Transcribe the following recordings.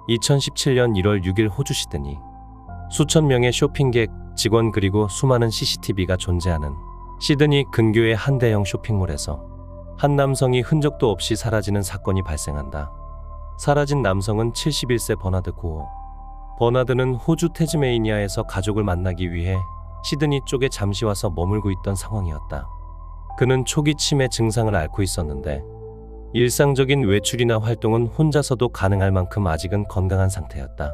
2017년 1월 6일 호주 시드니. 수천 명의 쇼핑객, 직원 그리고 수많은 CCTV가 존재하는 시드니 근교의 한 대형 쇼핑몰에서 한 남성이 흔적도 없이 사라지는 사건이 발생한다. 사라진 남성은 71세 버나드 고어. 버나드는 호주 태즈메이니아에서 가족을 만나기 위해 시드니 쪽에 잠시 와서 머물고 있던 상황이었다. 그는 초기 치매 증상을 앓고 있었는데 일상적인 외출이나 활동은 혼자서도 가능할 만큼 아직은 건강한 상태였다.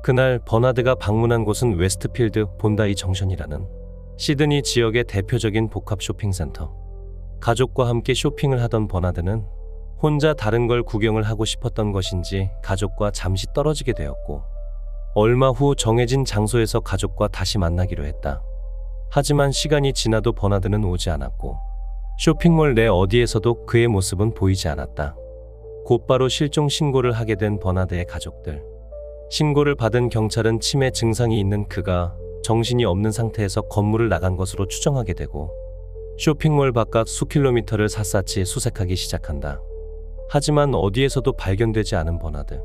그날 버나드가 방문한 곳은 웨스트필드 본다이 정션이라는 시드니 지역의 대표적인 복합 쇼핑센터. 가족과 함께 쇼핑을 하던 버나드는 혼자 다른 걸 구경을 하고 싶었던 것인지 가족과 잠시 떨어지게 되었고, 얼마 후 정해진 장소에서 가족과 다시 만나기로 했다. 하지만 시간이 지나도 버나드는 오지 않았고 쇼핑몰 내 어디에서도 그의 모습은 보이지 않았다. 곧바로 실종 신고를 하게 된 버나드의 가족들. 신고를 받은 경찰은 치매 증상이 있는 그가 정신이 없는 상태에서 건물을 나간 것으로 추정하게 되고 쇼핑몰 바깥 수킬로미터를 샅샅이 수색하기 시작한다. 하지만 어디에서도 발견되지 않은 버나드.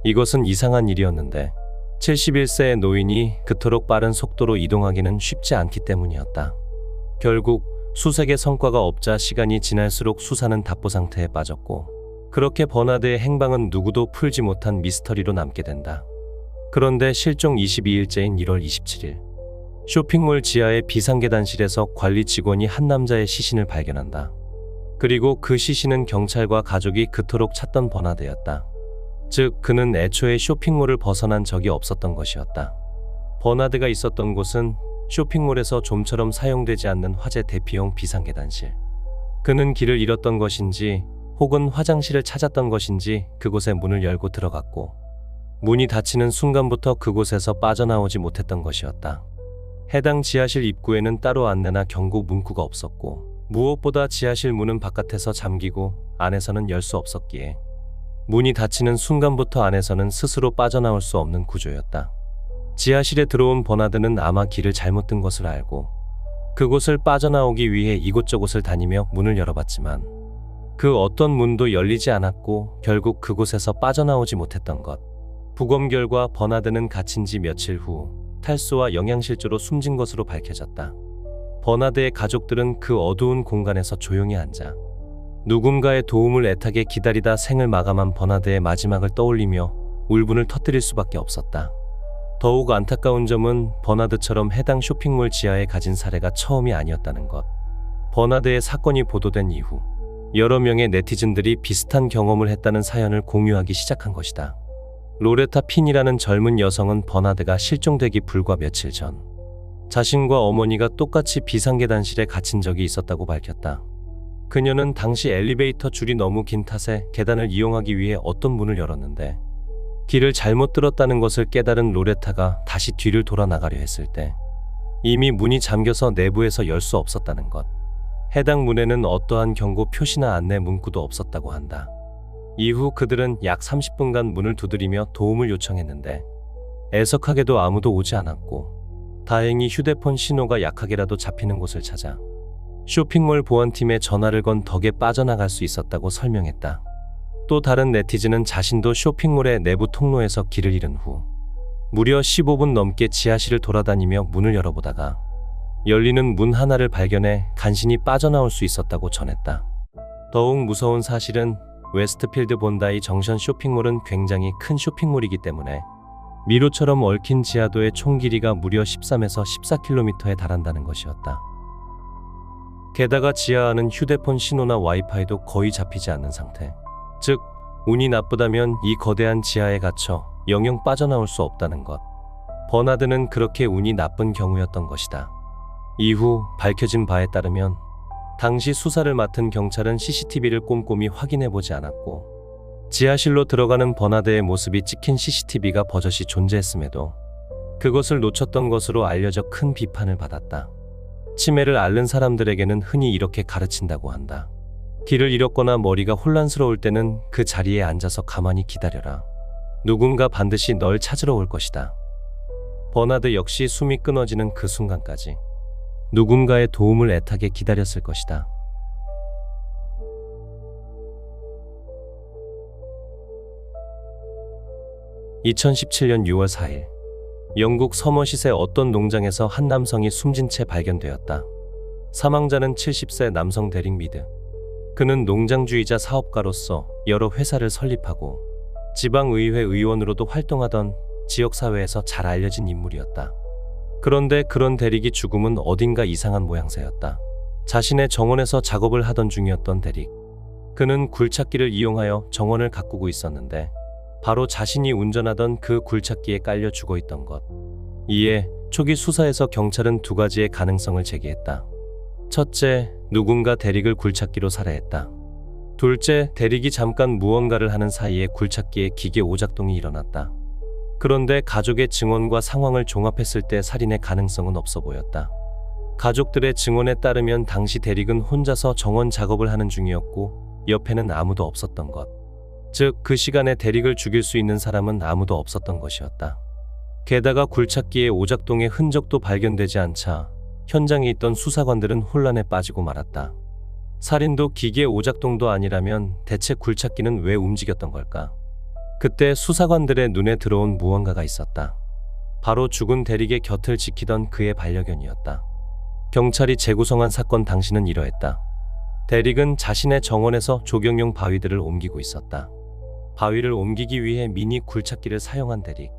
이것은 이상한 일이었는데 71세의 노인이 그토록 빠른 속도로 이동하기는 쉽지 않기 때문이었다. 결국 수색의 성과가 없자 시간이 지날수록 수사는 답보 상태에 빠졌고, 그렇게 버나드의 행방은 누구도 풀지 못한 미스터리로 남게 된다. 그런데 실종 22일째인 1월 27일 쇼핑몰 지하의 비상계단실에서 관리 직원이 한 남자의 시신을 발견한다. 그리고 그 시신은 경찰과 가족이 그토록 찾던 버나드였다. 즉 그는 애초에 쇼핑몰을 벗어난 적이 없었던 것이었다. 버나드가 있었던 곳은 쇼핑몰에서 좀처럼 사용되지 않는 화재 대피용 비상계단실. 그는 길을 잃었던 것인지 혹은 화장실을 찾았던 것인지 그곳에 문을 열고 들어갔고, 문이 닫히는 순간부터 그곳에서 빠져나오지 못했던 것이었다. 해당 지하실 입구에는 따로 안내나 경고 문구가 없었고, 무엇보다 지하실 문은 바깥에서 잠기고 안에서는 열 수 없었기에 문이 닫히는 순간부터 안에서는 스스로 빠져나올 수 없는 구조였다. 지하실에 들어온 버나드는 아마 길을 잘못 든 것을 알고 그곳을 빠져나오기 위해 이곳저곳을 다니며 문을 열어봤지만 그 어떤 문도 열리지 않았고 결국 그곳에서 빠져나오지 못했던 것. 부검 결과 버나드는 갇힌 지 며칠 후 탈수와 영양실조로 숨진 것으로 밝혀졌다. 버나드의 가족들은 그 어두운 공간에서 조용히 앉아 누군가의 도움을 애타게 기다리다 생을 마감한 버나드의 마지막을 떠올리며 울분을 터뜨릴 수밖에 없었다. 더욱 안타까운 점은 버나드처럼 해당 쇼핑몰 지하에 가진 사례가 처음이 아니었다는 것. 버나드의 사건이 보도된 이후 여러 명의 네티즌들이 비슷한 경험을 했다는 사연을 공유하기 시작한 것이다. 로레타 핀이라는 젊은 여성은 버나드가 실종되기 불과 며칠 전 자신과 어머니가 똑같이 비상계단실에 갇힌 적이 있었다고 밝혔다. 그녀는 당시 엘리베이터 줄이 너무 긴 탓에 계단을 이용하기 위해 어떤 문을 열었는데 길을 잘못 들었다는 것을 깨달은 로레타가 다시 뒤를 돌아 나가려 했을 때 이미 문이 잠겨서 내부에서 열 수 없었다는 것. 해당 문에는 어떠한 경고 표시나 안내 문구도 없었다고 한다. 이후 그들은 약 30분간 문을 두드리며 도움을 요청했는데 애석하게도 아무도 오지 않았고, 다행히 휴대폰 신호가 약하게라도 잡히는 곳을 찾아 쇼핑몰 보안팀에 전화를 건 덕에 빠져나갈 수 있었다고 설명했다. 또 다른 네티즌은 자신도 쇼핑몰의 내부 통로에서 길을 잃은 후 무려 15분 넘게 지하실을 돌아다니며 문을 열어보다가 열리는 문 하나를 발견해 간신히 빠져나올 수 있었다고 전했다. 더욱 무서운 사실은 웨스트필드 본다이 정션 쇼핑몰은 굉장히 큰 쇼핑몰이기 때문에 미로처럼 얽힌 지하도의 총 길이가 무려 13에서 14km에 달한다는 것이었다. 게다가 지하 안은 휴대폰 신호나 와이파이도 거의 잡히지 않는 상태. 즉, 운이 나쁘다면 이 거대한 지하에 갇혀 영영 빠져나올 수 없다는 것. 버나드는 그렇게 운이 나쁜 경우였던 것이다. 이후 밝혀진 바에 따르면 당시 수사를 맡은 경찰은 CCTV를 꼼꼼히 확인해보지 않았고 지하실로 들어가는 버나드의 모습이 찍힌 CCTV가 버젓이 존재했음에도 그것을 놓쳤던 것으로 알려져 큰 비판을 받았다. 치매를 앓는 사람들에게는 흔히 이렇게 가르친다고 한다. 길을 잃었거나 머리가 혼란스러울 때는 그 자리에 앉아서 가만히 기다려라. 누군가 반드시 널 찾으러 올 것이다. 버나드 역시 숨이 끊어지는 그 순간까지 누군가의 도움을 애타게 기다렸을 것이다. 2017년 6월 4일, 영국 서머싯의 어떤 농장에서 한 남성이 숨진 채 발견되었다. 사망자는 70세 남성 데릭 미드. 그는 농장주의자 사업가로서 여러 회사를 설립하고 지방의회 의원으로도 활동하던 지역사회에서 잘 알려진 인물이었다. 그런데 그런 데릭이 죽음은 어딘가 이상한 모양새였다. 자신의 정원에서 작업을 하던 중이었던 데릭. 그는 굴착기를 이용하여 정원을 가꾸고 있었는데 바로 자신이 운전하던 그 굴착기에 깔려 죽어 있던 것. 이에 초기 수사에서 경찰은 두 가지의 가능성을 제기했다. 첫째, 누군가 데릭을 굴착기로 살해했다. 둘째, 데릭이 잠깐 무언가를 하는 사이에 굴착기의 기계 오작동이 일어났다. 그런데 가족의 증언과 상황을 종합했을 때 살인의 가능성은 없어 보였다. 가족들의 증언에 따르면 당시 데릭은 혼자서 정원 작업을 하는 중이었고 옆에는 아무도 없었던 것. 즉, 그 시간에 데릭을 죽일 수 있는 사람은 아무도 없었던 것이었다. 게다가 굴착기의 오작동의 흔적도 발견되지 않자 현장에 있던 수사관들은 혼란에 빠지고 말았다. 살인도 기계 오작동도 아니라면 대체 굴착기는 왜 움직였던 걸까? 그때 수사관들의 눈에 들어온 무언가가 있었다. 바로 죽은 데릭의 곁을 지키던 그의 반려견이었다. 경찰이 재구성한 사건 당시는 이러했다. 데릭은 자신의 정원에서 조경용 바위들을 옮기고 있었다. 바위를 옮기기 위해 미니 굴착기를 사용한 데릭.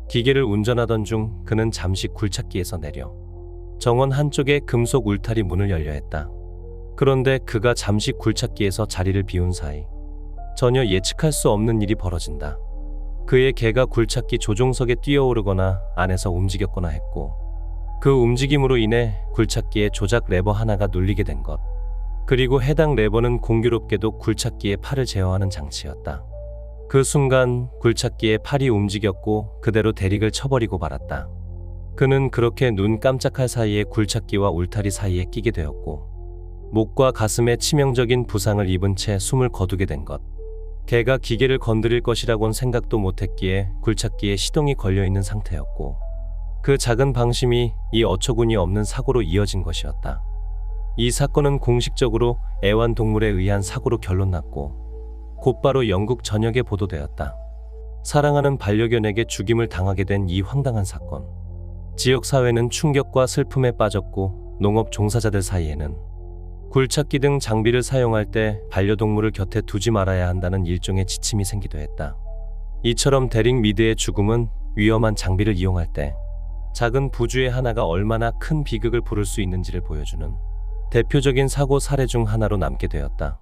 기계를 운전하던 중 그는 잠시 굴착기에서 내려 정원 한쪽에 금속 울타리 문을 열려 했다. 그런데 그가 잠시 굴착기에서 자리를 비운 사이 전혀 예측할 수 없는 일이 벌어진다. 그의 개가 굴착기 조종석에 뛰어오르거나 안에서 움직였거나 했고 그 움직임으로 인해 굴착기의 조작 레버 하나가 눌리게 된 것. 그리고 해당 레버는 공교롭게도 굴착기의 팔을 제어하는 장치였다. 그 순간 굴착기의 팔이 움직였고 그대로 데릭을 쳐버리고 말았다. 그는 그렇게 눈 깜짝할 사이에 굴착기와 울타리 사이에 끼게 되었고 목과 가슴에 치명적인 부상을 입은 채 숨을 거두게 된 것. 개가 기계를 건드릴 것이라곤 생각도 못했기에 굴착기에 시동이 걸려있는 상태였고 그 작은 방심이 이 어처구니 없는 사고로 이어진 것이었다. 이 사건은 공식적으로 애완동물에 의한 사고로 결론났고 곧바로 영국 전역에 보도되었다. 사랑하는 반려견에게 죽임을 당하게 된 이 황당한 사건. 지역사회는 충격과 슬픔에 빠졌고 농업 종사자들 사이에는 굴착기 등 장비를 사용할 때 반려동물을 곁에 두지 말아야 한다는 일종의 지침이 생기도 했다. 이처럼 데릭 미드의 죽음은 위험한 장비를 이용할 때 작은 부주의 하나가 얼마나 큰 비극을 부를 수 있는지를 보여주는 대표적인 사고 사례 중 하나로 남게 되었다.